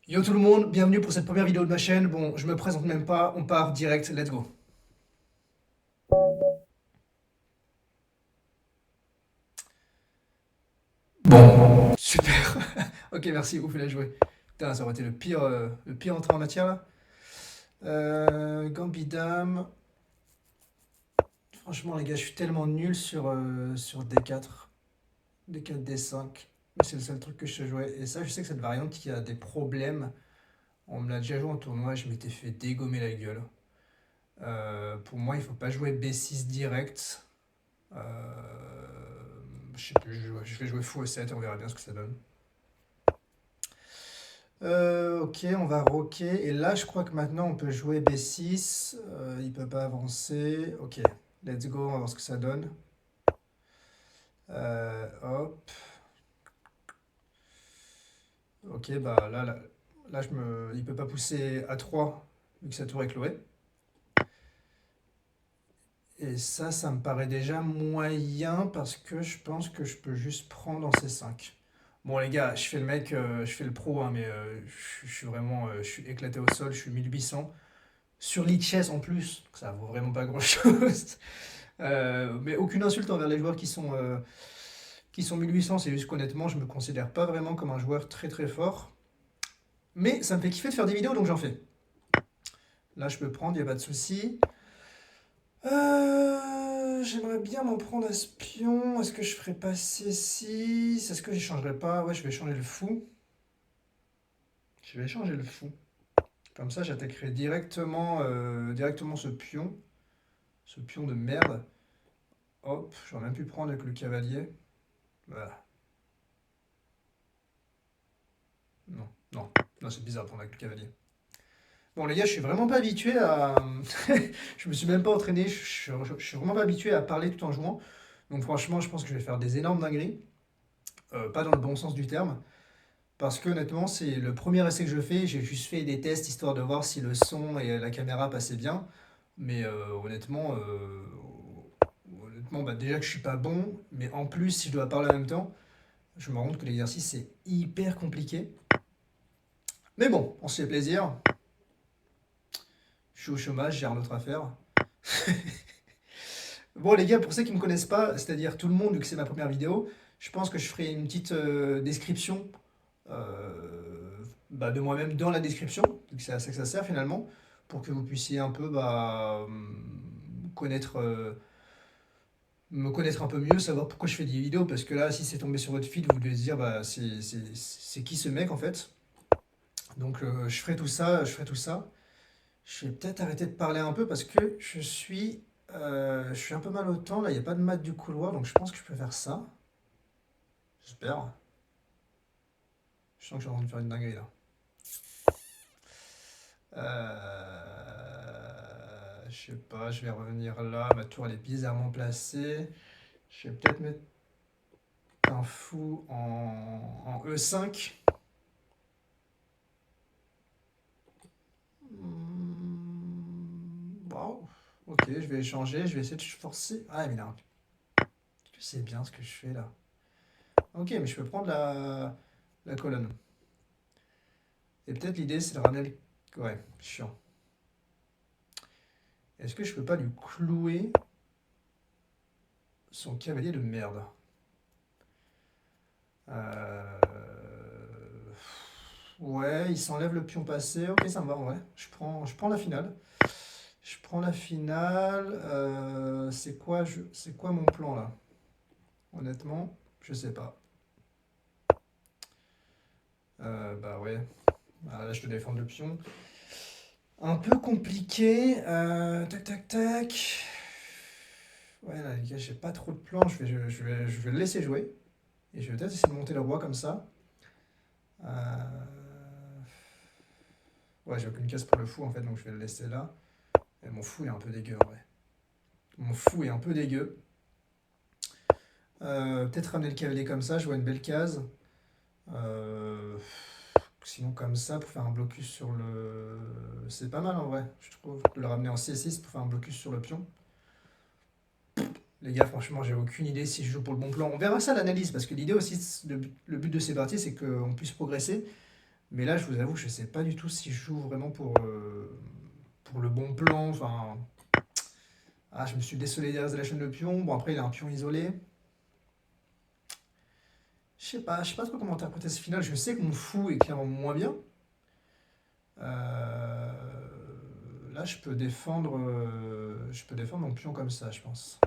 Yo tout le monde, bienvenue pour cette première vidéo de ma chaîne. Bon, je me présente même pas, on part direct, let's go. Bon, super. Ok, merci, vous faites jouer. Putain, ça aurait été le pire entrée en matière là. Gambidam. Franchement, les gars, je suis tellement nul sur D4. D4, D5. Mais c'est le seul truc que je sais jouer. Et ça, je sais que cette variante qui a des problèmes. On me l'a déjà joué en tournoi, je m'étais fait dégommer la gueule. Pour moi, il faut pas jouer B6 direct. Euh, je sais plus, je vais jouer fou au 7 et on verra bien ce que ça donne. Ok, on va rocker. Et là, je crois que maintenant, on peut jouer B6. Il peut pas avancer. Ok, let's go, on va voir ce que ça donne. Hop. Ok, bah là, il peut pas pousser à 3 vu que sa tour est clouée. Et ça me paraît déjà moyen parce que je pense que je peux juste prendre en C5. Bon les gars, je fais le mec, je fais le pro, hein, mais je suis vraiment, je suis éclaté au sol, je suis 1800. Sur Lichess en plus, ça vaut vraiment pas grand-chose. Mais aucune insulte envers les joueurs qui sont 1800, c'est juste qu'honnêtement, je me considère pas vraiment comme un joueur très très fort. Mais ça me fait kiffer de faire des vidéos, donc j'en fais. Là, je peux prendre, y a pas de souci. J'aimerais bien m'en prendre à ce pion. Est-ce que je ferais pas C6? Est-ce que j'échangerais pas? Ouais, je vais changer le fou. Je vais changer le fou. Comme ça, j'attaquerai directement ce pion. Ce pion de merde. Hop, j'aurais même pu prendre avec le cavalier. Voilà. Non, non, non, c'est bizarre de prendre avec le cavalier. Bon, les gars, je suis vraiment pas habitué à. Je me suis même pas entraîné. Je suis vraiment pas habitué à parler tout en jouant. Donc, franchement, je pense que je vais faire des énormes dingueries. Pas dans le bon sens du terme. Parce que honnêtement, c'est le premier essai que je fais. J'ai juste fait des tests histoire de voir si le son et la caméra passaient bien. Mais honnêtement, bah, déjà que je suis pas bon, mais en plus, si je dois parler en même temps, je me rends compte que l'exercice c'est hyper compliqué. Mais bon, on se fait plaisir. Je suis au chômage, j'ai rien d'autre à faire. Bon, les gars, pour ceux qui ne me connaissent pas, c'est-à-dire tout le monde, vu que c'est ma première vidéo, je pense que je ferai une petite description bah, de moi-même dans la description, vu que c'est à ça que ça sert finalement, pour que vous puissiez un peu connaître, me connaître un peu mieux, savoir pourquoi je fais des vidéos, parce que là, si c'est tombé sur votre feed, vous devez se dire, bah, c'est qui ce mec en fait? Donc je ferai tout ça, je ferai tout ça. Je vais peut-être arrêter de parler un peu parce que je suis un peu mal au temps, là, il n'y a pas de mat du couloir, donc je pense que je peux faire ça. J'espère. Je sens que j'ai envie de faire une dinguerie là. Je sais pas, je vais revenir là. Ma tour elle est bizarrement placée. Je vais peut-être mettre un fou en E5. Waouh. Ok, je vais échanger. Je vais essayer de forcer. Ah, mais là, c'est bien ce que je fais là. Ok, mais je peux prendre la colonne. Et peut-être l'idée c'est de ramener le. Ouais, chiant. Est-ce que je peux pas lui clouer son cavalier de merde? Euh, Ouais, il s'enlève le pion passé. Ok, ça me va en vrai. Je prends la finale. Je prends la finale. C'est quoi mon plan là? Honnêtement, je sais pas. Bah ouais. Ah, là, je te défends le pion. Un peu compliqué. Tac, tac, tac. Ouais, là, les gars, j'ai pas trop de plan. Je vais le laisser jouer. Et je vais peut-être essayer de monter le roi comme ça. Euh, Ouais, j'ai aucune case pour le fou en fait, donc je vais le laisser là. Et mon fou est un peu dégueu en vrai. Mon fou est un peu dégueu. Peut-être ramener le cavalier comme ça, je vois une belle case. Euh, Sinon comme ça, pour faire un blocus sur le. C'est pas mal en vrai, je trouve. De le ramener en C6 pour faire un blocus sur le pion. Les gars, franchement, j'ai aucune idée si je joue pour le bon plan. On verra ça à l'analyse, parce que l'idée aussi, le but de ces parties, c'est qu'on puisse progresser. Mais là, je vous avoue, je sais pas du tout si je joue vraiment pour le bon plan. Enfin, ah, je me suis désolidarisé de la chaîne de pion. Bon, après, il a un pion isolé. Je sais pas trop comment interpréter ce final. Je sais que mon fou est clairement moins bien. Euh, Là, je peux défendre mon pion comme ça, je pense.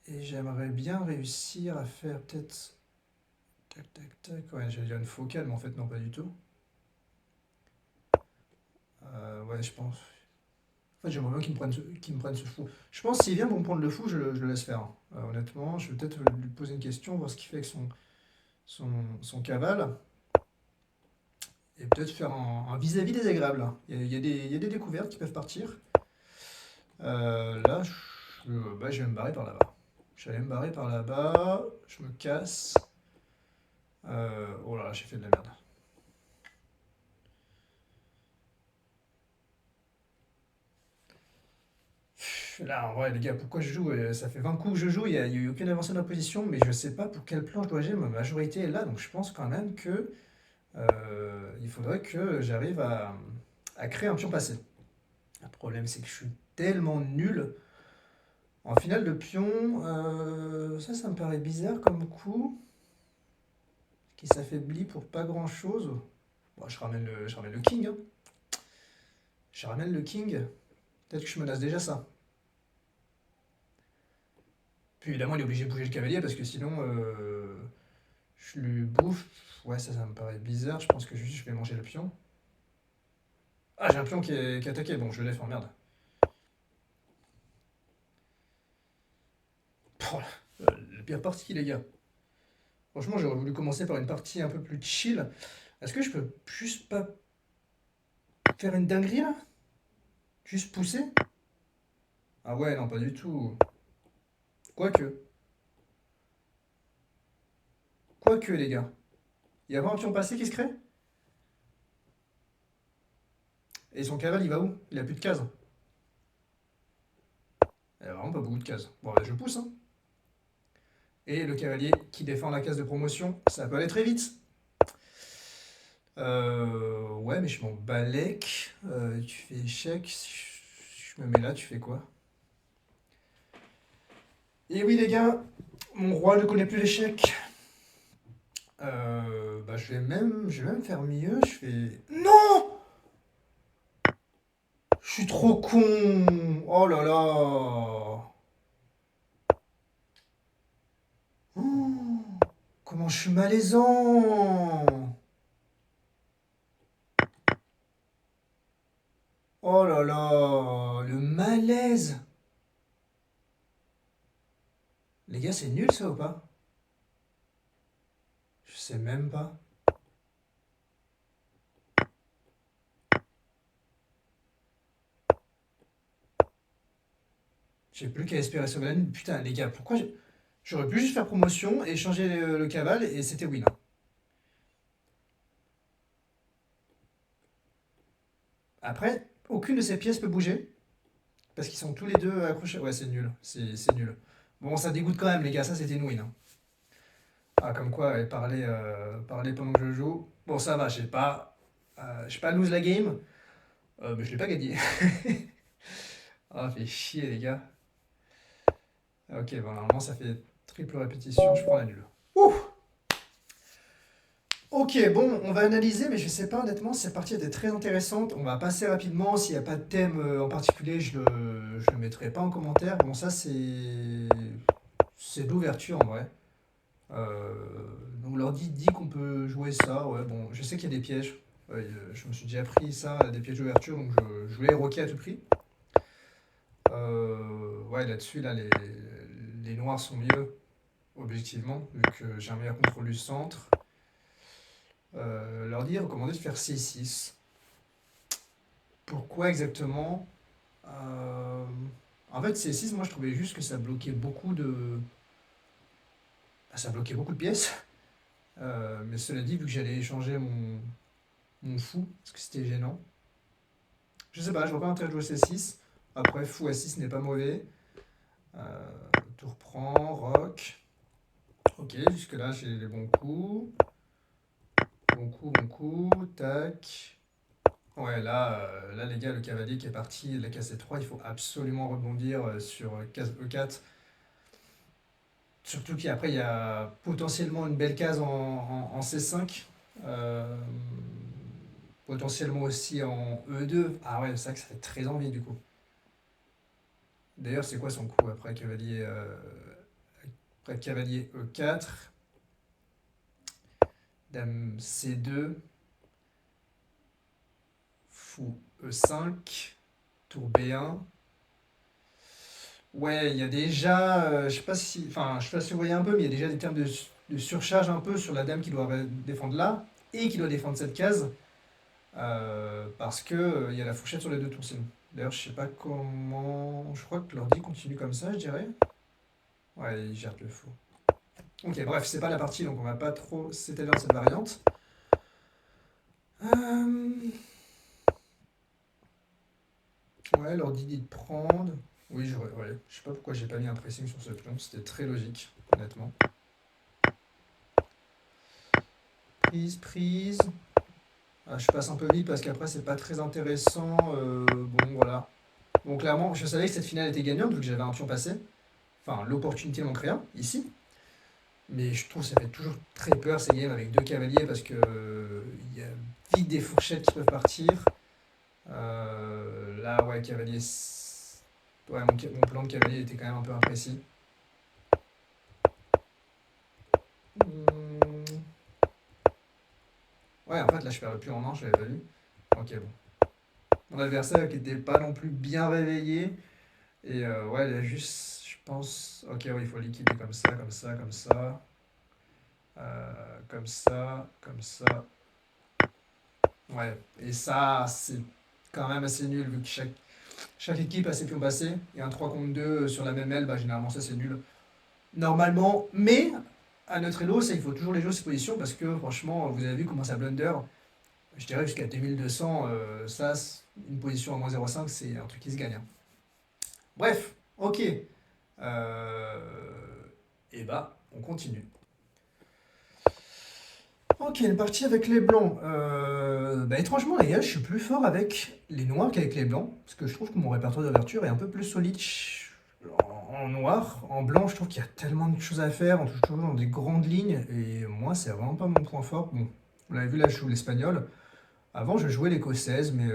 Et j'aimerais bien réussir à faire peut-être. Tac, tac, tac. Ouais, j'allais dire une focale, mais en fait, non, pas du tout. Ouais, je pense. En fait, j'aimerais bien qu'il me prenne ce fou. Je pense que s'il vient pour me prendre le fou, je le laisse faire, hein. Honnêtement, je vais peut-être lui poser une question, voir ce qu'il fait avec son, son cavale. Et peut-être faire un vis-à-vis désagréable, hein. Il y a des découvertes qui peuvent partir. Là, je vais me barrer par là-bas. Je vais aller me barrer par là-bas. Je me casse. Oh là là, j'ai fait de la merde. Là, en vrai, les gars, pourquoi je joue? Ça fait 20 coups que je joue, il n'y a eu aucune avancée dans la position, mais je sais pas pour quel plan je dois agir. Ma majorité est là, donc je pense quand même que il faudrait que j'arrive à créer un pion passé. Le problème, c'est que je suis tellement nul. En finale de pion, ça me paraît bizarre comme coup, qui s'affaiblit pour pas grand-chose. Bon, je ramène le king, hein. Je ramène le king. Peut-être que je menace déjà ça. Puis évidemment, il est obligé de bouger le cavalier parce que sinon, je lui bouffe. Ouais, ça me paraît bizarre. Je pense que juste je vais manger le pion. Ah, j'ai un pion qui est attaqué. Bon, je le défends, merde. Oh, la pire partie, les gars. Franchement, j'aurais voulu commencer par une partie un peu plus chill. Est-ce que je peux juste pas faire une dinguerie là? Juste pousser? Ah ouais, non, pas du tout. Quoique. Quoique, les gars. Il y a vraiment un pion passé qui se crée? Et son cavale, il va où? Il a plus de cases. Il a vraiment pas beaucoup de cases. Bon, bah, je pousse, hein. Et le cavalier qui défend la case de promotion, ça peut aller très vite. Ouais, mais je m'en balèque. Tu fais échec. Si je me mets là, tu fais quoi? Et oui, les gars, mon roi ne connaît plus l'échec. Bah, je vais même faire mieux. Je fais. Non! Je suis trop con! Oh là là! Oh, comment je suis malaisant! Oh là là! Le malaise! Les gars, c'est nul ça ou pas? Je sais même pas. J'ai plus qu'à espérer sauver la nuit. Putain, les gars, j'aurais pu juste faire promotion et changer le cavale et c'était win, hein. Après, aucune de ces pièces peut bouger parce qu'ils sont tous les deux accrochés. Ouais, c'est nul. C'est nul. Bon, ça dégoûte quand même, les gars. Ça, c'était une win, hein. Ah, comme quoi, ouais, parler pendant que je joue. Bon, ça va, j'ai pas lose la game, mais je l'ai pas gagné. Ah, fait chier, les gars. Ok, bon, normalement, ça fait triple répétition. Je prends la nulle. Ouh! Ok, bon, on va analyser, mais je sais pas honnêtement si cette partie était très intéressante. On va passer rapidement. S'il n'y a pas de thème en particulier, je le mettrai pas en commentaire. Bon, ça, c'est de l'ouverture en vrai. Euh, donc, l'ordi dit qu'on peut jouer ça. Ouais, bon, je sais qu'il y a des pièges. Ouais, je me suis déjà pris ça, des pièges d'ouverture, donc je voulais roquer à tout prix. Ouais, là-dessus, là, les noirs sont mieux, objectivement, vu que j'ai un meilleur contrôle du centre. L'ordi est recommandé de faire C6. Pourquoi exactement? Euh, En fait, C6, moi je trouvais juste que ça bloquait beaucoup de. Bah, ça bloquait beaucoup de pièces. Mais cela dit, vu que j'allais échanger mon fou, parce que c'était gênant. Je sais pas, je vois pas l'intérêt de jouer C6. Après, fou à 6 n'est pas mauvais. Tour prend, rock. Ok, jusque-là, j'ai les bons coups. Bon coup, tac. Ouais, là, les gars, le cavalier qui est parti, la case C3, il faut absolument rebondir sur case E4. Surtout qu'après, il y a potentiellement une belle case en C5. euh, potentiellement aussi en E2. Ah ouais, c'est vrai que ça fait très envie du coup. D'ailleurs, c'est quoi son coup après cavalier E4, dame C2, fou E5, tour B1. Ouais, il y a déjà, je sais pas si, enfin, je sais pas si vous voyez un peu, mais il y a déjà des termes de surcharge un peu sur la dame qui doit défendre là et qui doit défendre cette case, parce que il y a la fourchette sur les deux tours sinon. D'ailleurs, je sais pas comment, je crois que l'ordi continue comme ça, je dirais. Ouais, il gère le fou. Ok, bref, c'est pas la partie, donc on va pas trop s'étaler dans cette variante. Euh, Ouais, l'ordi dit de prendre. Oui, ouais, je sais pas pourquoi j'ai pas mis un pressing sur ce pion, c'était très logique, honnêtement. Prise, prise. Ah, je passe un peu vite parce qu'après c'est pas très intéressant. Bon, voilà. Bon, clairement, je savais que cette finale était gagnante vu que j'avais un pion passé. Enfin, l'opportunité d'en créer un, ici. Mais je trouve que ça fait toujours très peur ces games avec deux cavaliers parce que il y a vite des fourchettes qui peuvent partir. Là, ouais, cavalier. Ouais, mon plan de cavalier était quand même un peu imprécis. Hmm. Ouais, en fait, là, je perds le pion en main, je l'avais pas vu. Ok, bon. Mon adversaire qui était pas non plus bien réveillé. Et ouais, il a juste, je pense. Ok, ouais, il faut l'équiper comme ça, comme ça, comme ça. Comme ça, comme ça. Ouais, et ça, c'est quand même assez nul vu que chaque équipe a ses pions passés. Et un 3 contre 2 sur la même aile, bah, généralement, ça c'est nul. Normalement, mais à notre elo, ça, il faut toujours les jouer ces positions parce que franchement, vous avez vu comment ça blunder. Je dirais jusqu'à 2200, ça, une position à moins 0,5, c'est un truc qui se gagne, hein. Bref, ok. Et bah, on continue. Ok, une partie avec les blancs. Bah, étrangement, les gars, je suis plus fort avec les noirs qu'avec les blancs. Parce que je trouve que mon répertoire d'ouverture est un peu plus solide en noir. En blanc, je trouve qu'il y a tellement de choses à faire. On touche toujours dans des grandes lignes. Et moi, c'est vraiment pas mon point fort. Bon, vous l'avez vu, là, je joue l'espagnol. Avant, je jouais l'écossaise, mais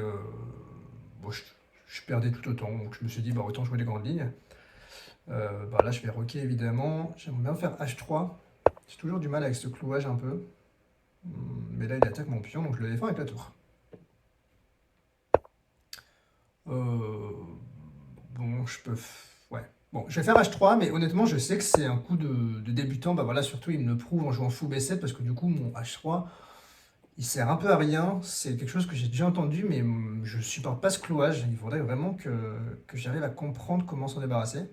bon, je perdais tout autant. Donc, je me suis dit, bah, autant jouer les grandes lignes. Bah, là, je vais roquer, évidemment. J'aimerais bien faire H3. J'ai toujours du mal avec ce clouage un peu. Mais là, il attaque mon pion, donc je le défends avec la tour. Euh, bon, je peux. Ouais. Bon, je vais faire H3, mais honnêtement, je sais que c'est un coup de débutant. Bah voilà, surtout, il me le prouve en jouant fou B7, parce que du coup, mon H3, il sert un peu à rien. C'est quelque chose que j'ai déjà entendu, mais je supporte pas ce clouage. Il faudrait vraiment que j'arrive à comprendre comment s'en débarrasser.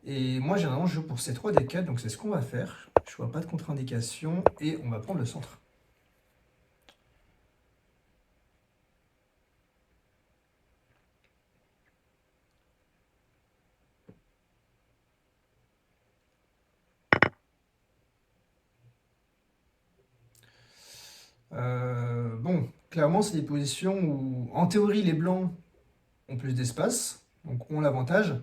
Et moi, généralement, je joue pour C3 D4, donc c'est ce qu'on va faire. Je vois pas de contre-indication, et on va prendre le centre. Bon, clairement, c'est des positions où, en théorie, les blancs ont plus d'espace, donc ont l'avantage.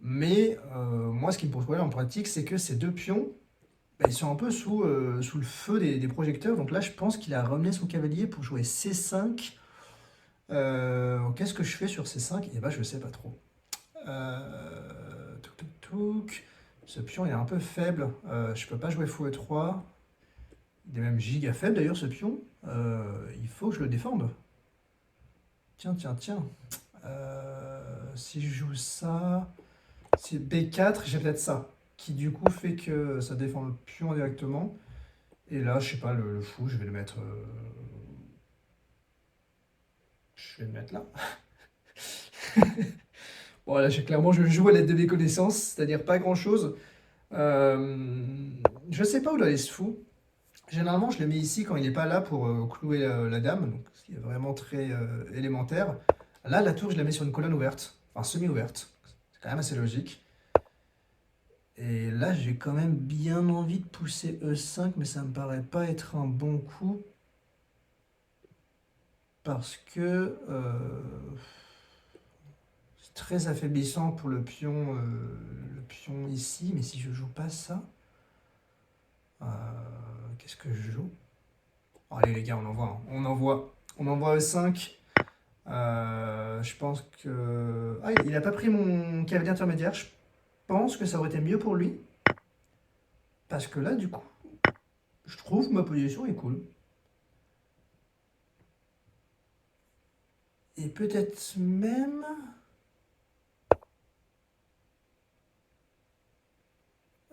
Mais moi, ce qui me pose problème en pratique, c'est que ces deux pions, bah, ils sont un peu sous le feu des projecteurs. Donc là, je pense qu'il a ramené son cavalier pour jouer C5. Qu'est-ce que je fais sur C5? Eh ben, je sais pas trop. Touk touk touk. Ce pion il est un peu faible. Je peux pas jouer fou E3. Il est même giga faible d'ailleurs ce pion. Il faut que je le défende. Tiens, tiens, tiens. Si je joue ça, si B4, j'ai peut-être ça. Qui du coup fait que ça défend le pion directement. Et là, je sais pas, le fou, je vais le mettre. Je vais le mettre là. Bon, là, clairement, je joue à l'aide de mes connaissances, c'est-à-dire pas grand-chose. Je sais pas où doit aller ce fou. Généralement, je le mets ici quand il n'est pas là pour clouer la dame, donc ce qui est vraiment très élémentaire. Là, la tour, je la mets sur une colonne ouverte, enfin semi-ouverte. C'est quand même assez logique. Et là, j'ai quand même bien envie de pousser E5, mais ça me paraît pas être un bon coup parce que c'est très affaiblissant pour le pion ici. Mais si je joue pas ça, euh, qu'est-ce que je joue? Oh, allez les gars, on envoie, hein. On envoie E5. Je pense que... Ah, il a pas pris mon cavalier intermédiaire. Je pense que ça aurait été mieux pour lui. Parce que là, du coup, je trouve que ma position est cool. Et peut-être même...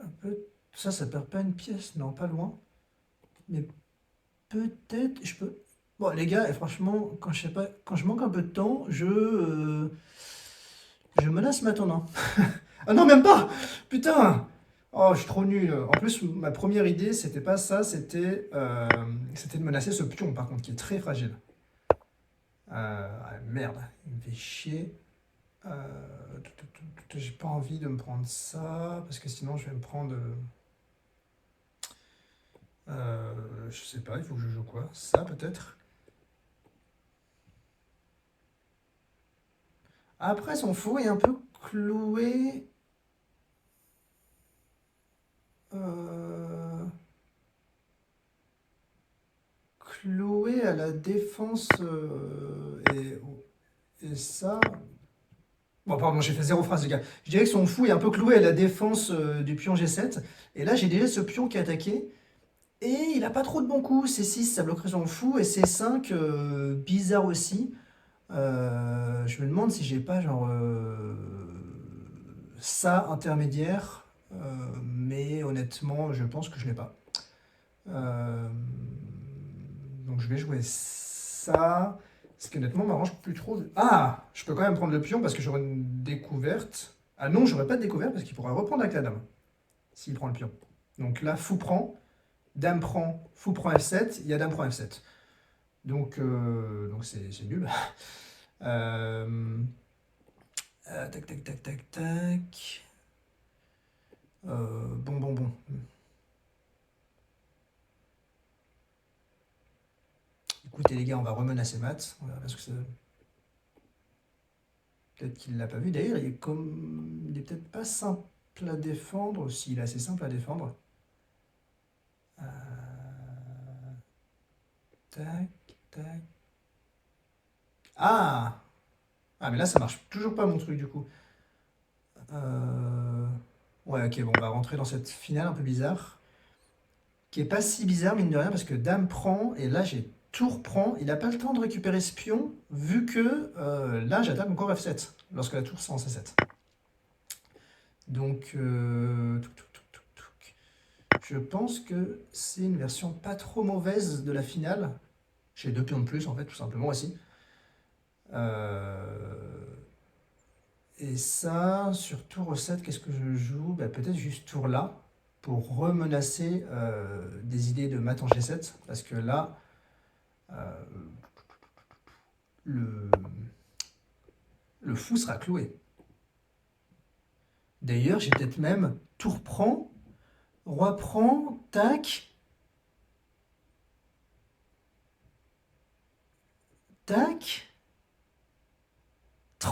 Un peu... Ça perd pas une pièce. Non, pas loin. Mais peut-être... Je peux... Bon, les gars, et franchement, quand je sais pas, quand je manque un peu de temps, je menace maintenant. Ah non, même pas! Putain! Oh, je suis trop nul. En plus, ma première idée, c'était pas ça, c'était de menacer ce pion, par contre, qui est très fragile. Ah, merde, il me fait chier. J'ai pas envie de me prendre ça, parce que sinon, je vais me prendre... je sais pas, il faut que je joue quoi? Ça, peut-être? Après, son faux est un peu cloué. euh, Cloué à la défense et ça. Bon, pardon, j'ai fait zéro phrase, les gars. Je dirais que son fou est un peu cloué à la défense du pion G7. Et là, j'ai déjà ce pion qui est attaqué. Et il a pas trop de bons coups. C6, ça bloquerait son fou. Et C5, bizarre aussi. Je me demande si j'ai pas genre ça intermédiaire. Mais honnêtement, je pense que je l'ai pas. Euh, donc je vais jouer ça. Ce qui honnêtement m'arrange plus trop. Ah! Je peux quand même prendre le pion parce que j'aurai une découverte. Ah non, j'aurai pas de découverte parce qu'il pourra reprendre avec la dame. S'il prend le pion. Donc là, fou prend, dame prend, fou prend F7, il y a dame prend F7. Donc c'est nul. Euh, Tac, tac, tac, tac, tac. Bon. Écoutez les gars, on va remenacer Matt. On verra bien ce que ça donne. Peut-être qu'il l'a pas vu. D'ailleurs, il est peut-être pas simple à défendre. S'il est assez simple à défendre. Euh, Tac, tac. Ah! Ah, mais là, ça marche toujours pas mon truc du coup. Euh, Ouais, ok, bon, on va rentrer dans cette finale un peu bizarre. Qui est pas si bizarre, mine de rien, parce que dame prend, et là, j'ai tour prend. Il n'a pas le temps de récupérer ce pion, vu que là, j'attaque encore F7, lorsque la tour sera en C7. Donc, je pense que c'est une version pas trop mauvaise de la finale. J'ai deux pions de plus, en fait, tout simplement aussi. Euh, Et ça, sur tour 7, qu'est-ce que je joue? Bah, peut-être juste tour là, pour remenacer des idées de mat en G7, parce que là, euh, le, le fou sera cloué. D'ailleurs, j'ai peut-être même tour prend, roi prend, tac, tac.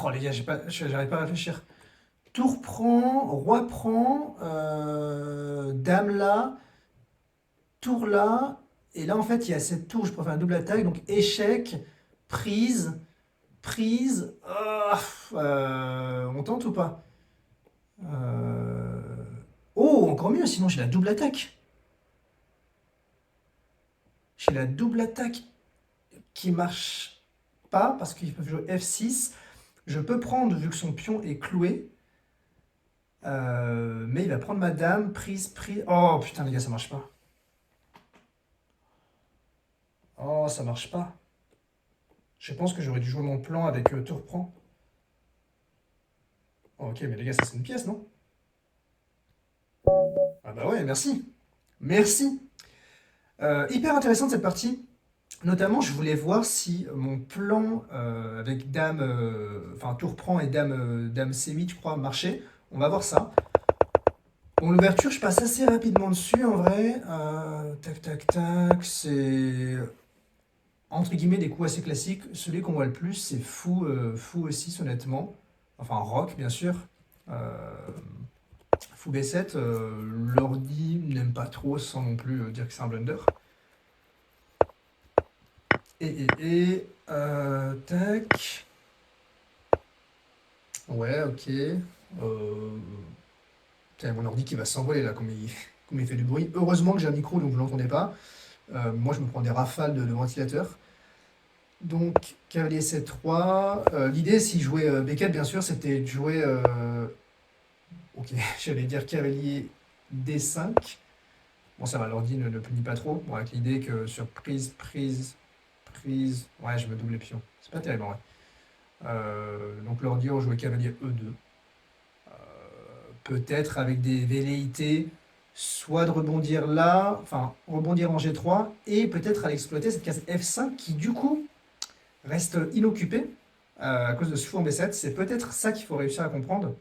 Oh les gars, j'arrive pas à réfléchir. Tour prend, roi prend, dame là, tour là. Et là, en fait, il y a cette tour, je peux faire un double attaque. Donc échec, prise, prise. On tente ou pas? Euh, Oh, encore mieux, sinon j'ai la double attaque. J'ai la double attaque qui marche pas parce qu'ils peuvent jouer F6. Je peux prendre, vu que son pion est cloué. Mais il va prendre ma dame, prise, prise. Oh putain, les gars, ça marche pas. Oh, ça marche pas. Je pense que j'aurais dû jouer mon plan avec tour prend. Oh, ok, mais les gars, ça c'est une pièce, non? Ah bah ouais, merci. Merci. Hyper intéressante cette partie. Notamment, je voulais voir si mon plan avec dame, enfin tour prend et dame C8, je crois, marchait. On va voir ça. Bon, l'ouverture, je passe assez rapidement dessus en vrai. Tac, tac, tac. C'est entre guillemets des coups assez classiques. Celui qu'on voit le plus, c'est fou, fou aussi, honnêtement. Enfin, rock, bien sûr. Euh, Fou B7, l'ordi n'aime pas trop sans non plus dire que c'est un blunder. Tac. Ouais, ok. Putain, mon ordi qui va s'envoler là, comme il fait du bruit. Heureusement que j'ai un micro, donc vous l'entendez pas. Moi, je me prends des rafales de ventilateur. Donc, cavalier C3. L'idée, si je jouais B4, bien sûr, c'était de jouer. Ok, j'allais dire cavalier D5. Bon, ça va, l'ordi ne punit pas trop. Bon, avec l'idée que sur prise, prise, prise. Ouais, je me double les pions. C'est pas terrible en vrai. Donc, l'ordi, on jouait cavalier E2. Peut-être avec des velléités, soit de rebondir là, enfin, rebondir en G3, et peut-être à l'exploiter cette case F5 qui, du coup, reste inoccupée à cause de ce fou en B7. C'est peut-être ça qu'il faut réussir à comprendre.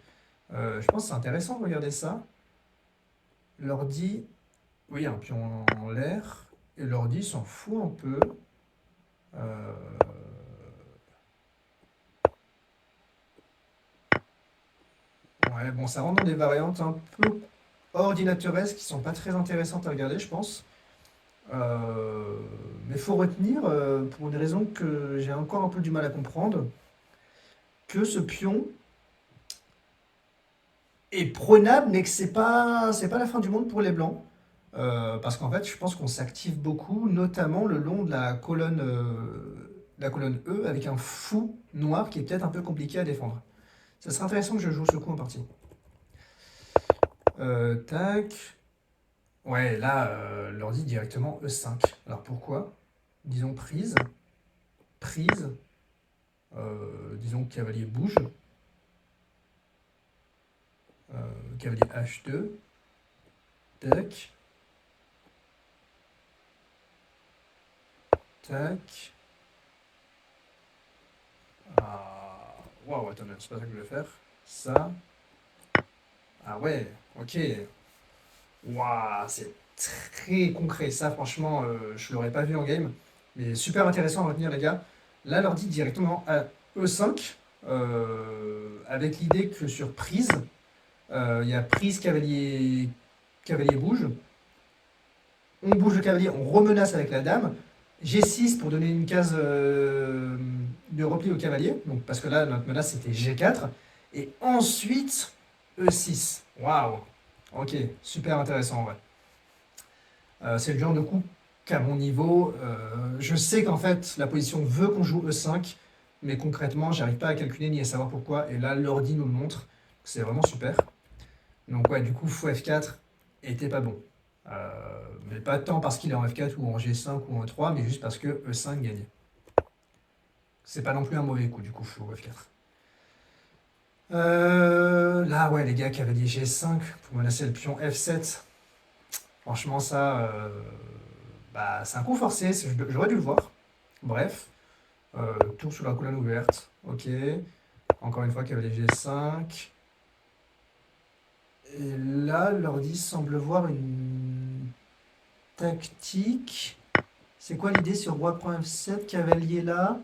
Je pense que c'est intéressant de regarder ça. L'ordi, oui, un pion en l'air, et l'ordi s'en fout un peu. Euh, ouais, bon, ça rentre dans des variantes un peu ordinateuresques qui sont pas très intéressantes à regarder, je pense. Mais il faut retenir, pour une raison que j'ai encore un peu du mal à comprendre, que ce pion est prenable, mais que c'est pas la fin du monde pour les blancs. Parce qu'en fait, je pense qu'on s'active beaucoup, notamment le long de la colonne E, avec un fou noir qui est peut-être un peu compliqué à défendre. Ça serait intéressant que je joue ce coup en partie. Tac. Ouais, là, l'ordi directement E5. Alors pourquoi? Disons prise, prise, disons que cavalier bouge, cavalier H2, tac, tac. Ah, waouh, attendez, c'est pas ça que je voulais faire. Ça. Ah ouais, ok. Waouh, c'est très concret. Ça, franchement, je l'aurais pas vu en game. Mais super intéressant à retenir, les gars. Là, l'ordi directement à E5, avec l'idée que sur prise, il y a prise cavalier, cavalier bouge. On bouge le cavalier, on remenace avec la dame. G6 pour donner une case de repli au cavalier, donc, parce que là, notre menace c'était G4. Et ensuite, E6. Waouh! Ok, super intéressant en vrai. C'est le genre de coup qu'à mon niveau, je sais qu'en fait, la position veut qu'on joue E5, mais concrètement, j'arrive pas à calculer ni à savoir pourquoi. Et là, l'ordi nous le montre. C'est vraiment super. Donc ouais, du coup, fou F4 était pas bon. Mais pas tant parce qu'il est en F4 ou en G5 ou en E3, mais juste parce que E5 gagnait. C'est pas non plus un mauvais coup, du coup, fou F4. Là, ouais, les gars, cavalier G5 pour menacer le pion F7. Franchement, ça, bah, c'est un coup forcé, j'aurais dû le voir. Bref, tour sous la colonne ouverte. Ok. Encore une fois, cavalier G5. Et là, l'ordi semble voir une tactique. C'est quoi l'idée sur roi prend F7, cavalier là?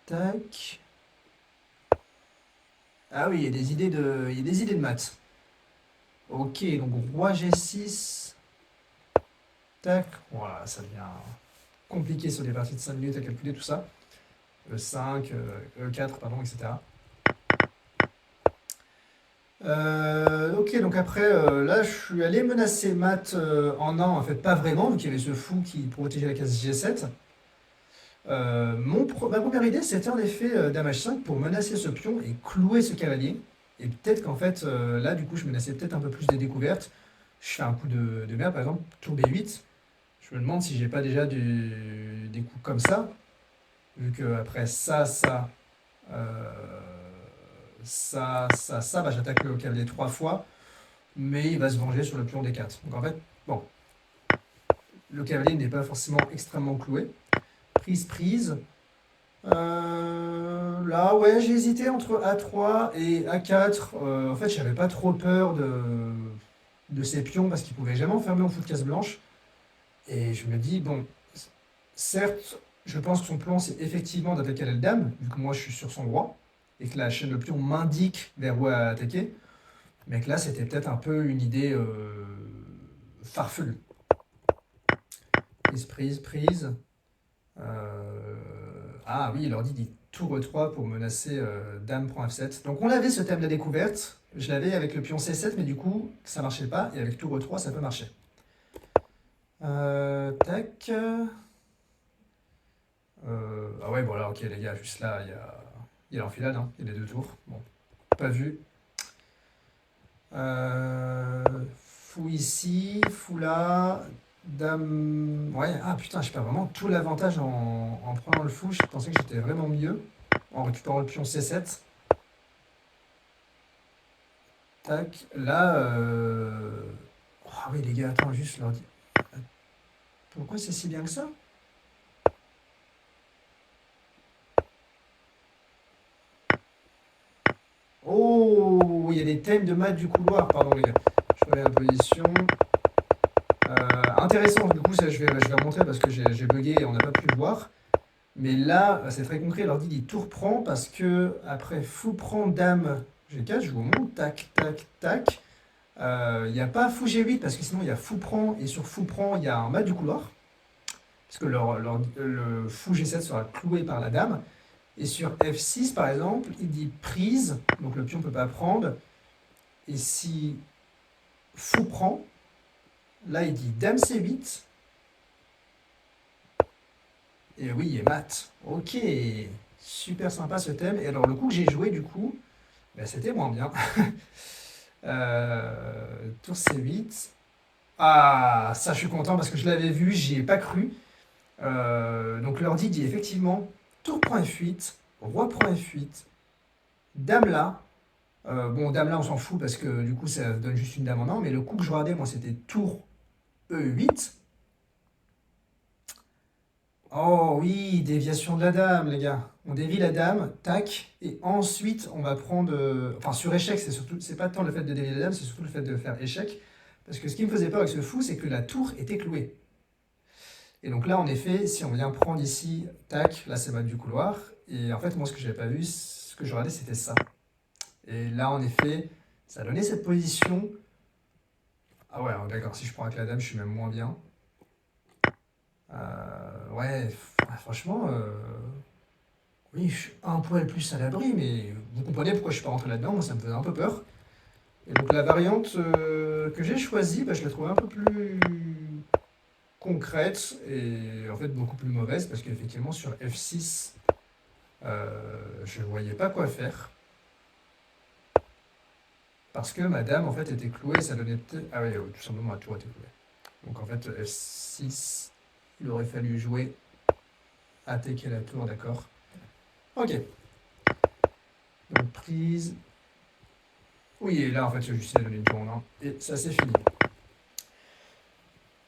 Tac. Ah oui, il y a des idées de maths. Ok, donc roi G6. Tac. Voilà, ça devient compliqué sur des parties de 5 minutes à calculer tout ça. E5, E4, pardon, etc. Ok, donc après, là, je suis allé menacer mat en 1, en fait, pas vraiment, vu qu'il y avait ce fou qui protégeait la case G7. Ma première idée, c'était en effet dame H5 pour menacer ce pion et clouer ce cavalier. Et peut-être qu'en fait, là, du coup, je menaçais peut-être un peu plus des découvertes. Je fais un coup de merde, par exemple, tour B8. Je me demande si j'ai pas déjà des coups comme ça, vu que après ça, ça, bah, j'attaque le cavalier 3 fois, mais il va se venger sur le pion D4. Donc en fait, bon, le cavalier n'est pas forcément extrêmement cloué. Prise, prise. Là, ouais, j'ai hésité entre A3 et A4. En fait, j'avais pas trop peur de ces pions parce qu'ils pouvaient jamais enfermer en fou de case blanche. Et je me dis, bon, certes, je pense que son plan, c'est effectivement d'attaquer à la dame, vu que moi je suis sur son roi, et que la chaîne de pion m'indique vers où attaquer. Mais que là, c'était peut-être un peu une idée farfelue. Prise. Ah oui, il leur dit tour E3 pour menacer dame prend F7. Donc on avait ce thème de la découverte. Je l'avais avec le pion C7, mais du coup, ça marchait pas. Et avec tour E3, ça peut marcher. Tac. Ah ouais, bon là, ok les gars, juste là, il y a l'enfilade, hein. Il y a les deux tours. Bon, pas vu. Fou ici, fou là, dame... Ouais, ah putain, je perds vraiment tout l'avantage en prenant le fou. Je pensais que j'étais vraiment mieux en récupérant le pion C7. Tac, là... Ah oui les gars, attends, juste leur dire... Pourquoi c'est si bien que ça? Oh, il y a des thèmes de maths du couloir, pardon les gars. Je remets la position. Intéressant, du coup, ça, je vais remontrer parce que j'ai bugué et on n'a pas pu le voir. Mais là, c'est très concret. Alors, dit tour prend parce que après fou prend dame G4, je vous montre. Tac, tac, tac. Il n'y a pas fou G8 parce que sinon il y a fou prend et sur fou prend il y a un mat du couloir. Parce que le fou G7 sera cloué par la dame. Et sur F6 par exemple, il dit prise, donc le pion ne peut pas prendre. Et si fou prend, là il dit dame C8. Et oui, et mat. Ok, super sympa ce thème. Et alors le coup que j'ai joué du coup, ben, c'était moins bien. Tour C8. Ah, ça je suis content parce que je l'avais vu, j'y ai pas cru. Donc l'ordi dit effectivement tour prend F8, roi prend F8, dame là. Bon, dame là on s'en fout parce que du coup ça donne juste une dame en or. Mais le coup que je regardais moi c'était tour E8. Oh oui, déviation de la dame, les gars. On dévie la dame, tac, et ensuite on va prendre. Enfin, sur échec, c'est pas tant le fait de dévier la dame, c'est surtout le fait de faire échec. Parce que ce qui me faisait peur avec ce fou, c'est que la tour était clouée. Et donc là, en effet, si on vient prendre ici, tac, là c'est mat du couloir. Et en fait, moi, ce que j'avais pas vu, ce que je regardais, c'était ça. Et là, en effet, ça donnait cette position. Ah ouais, alors, d'accord, si je prends avec la dame, je suis même moins bien. Ouais, franchement. Oui, je suis un poil plus à l'abri, mais vous comprenez pourquoi je suis pas rentré là-dedans, moi ça me faisait un peu peur. Et donc la variante que j'ai choisie, bah, je la trouvais un peu plus concrète et en fait beaucoup plus mauvaise parce qu'effectivement sur F6, je ne voyais pas quoi faire. Parce que ma dame en fait était clouée, ça donnait peut-être... Ah oui, tout simplement la tour était clouée. Donc en fait F6, il aurait fallu jouer attaquer la tour, d'accord. Ok. Donc prise. Oui, et là en fait j'ai juste donné une tour en un. Et ça c'est fini.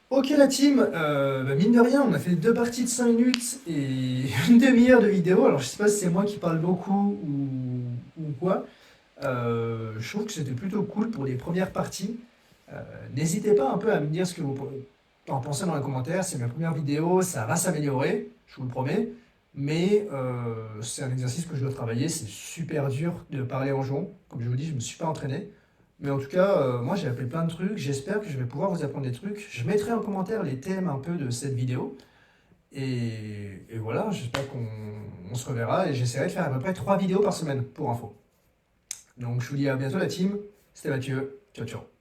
Ok la team, bah, mine de rien, on a fait deux parties de 5 minutes et une demi-heure de vidéo. Alors je sais pas si c'est moi qui parle beaucoup ou quoi. Je trouve que c'était plutôt cool pour les premières parties. Euh, N'hésitez pas un peu à me dire ce que vous en pensez dans les commentaires. C'est ma première vidéo, ça va s'améliorer, je vous le promets. Mais c'est un exercice que je dois travailler. C'est super dur de parler en jouant. Comme je vous dis, je ne me suis pas entraîné. Mais en tout cas, moi j'ai appris plein de trucs. J'espère que je vais pouvoir vous apprendre des trucs. Je mettrai en commentaire les thèmes un peu de cette vidéo. Et voilà, j'espère qu'on se reverra. Et j'essaierai de faire à peu près 3 vidéos par semaine pour info. Donc je vous dis à bientôt la team. C'était Mathieu. Ciao ciao.